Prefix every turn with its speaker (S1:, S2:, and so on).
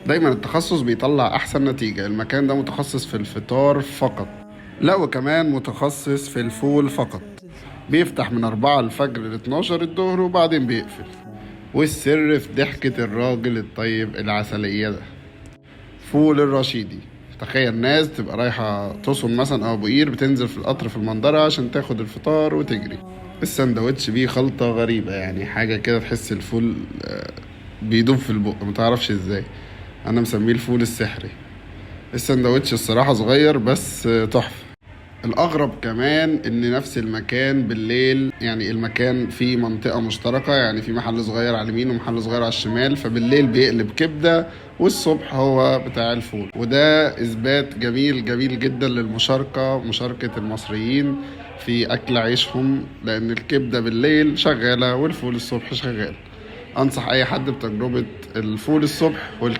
S1: دايما التخصص بيطلع احسن نتيجة. المكان ده متخصص في الفطار فقط، لا وكمان متخصص في الفول فقط. بيفتح من 4 الفجر ل 12 الظهر وبعدين بيقفل. والسر في ضحكة الراجل الطيب العسلية ده. فول الرشيدي. تخيل ناس تبقى رايحة تصم مثلا أو أبو قير، بتنزل في القطر في المنظرة عشان تاخد الفطار وتجري. السندوتش بيه خلطة غريبة، يعني حاجة كده تحس الفول بيدوب في البق، متعرفش ازاي. أنا مسميه الفول السحري. السندوتش الصراحة صغير بس تحفة. الأغرب كمان إن نفس المكان بالليل، يعني المكان فيه منطقة مشتركة، يعني في محل صغير على اليمين ومحل صغير على الشمال، فبالليل بيقلب كبدة والصبح هو بتاع الفول. وده إثبات جميل جميل جدا للمشاركة، مشاركة المصريين في أكل عيشهم، لأن الكبدة بالليل شغالة والفول الصبح شغال. أنصح أي حد بتجربة الفول الصبح والكبدة.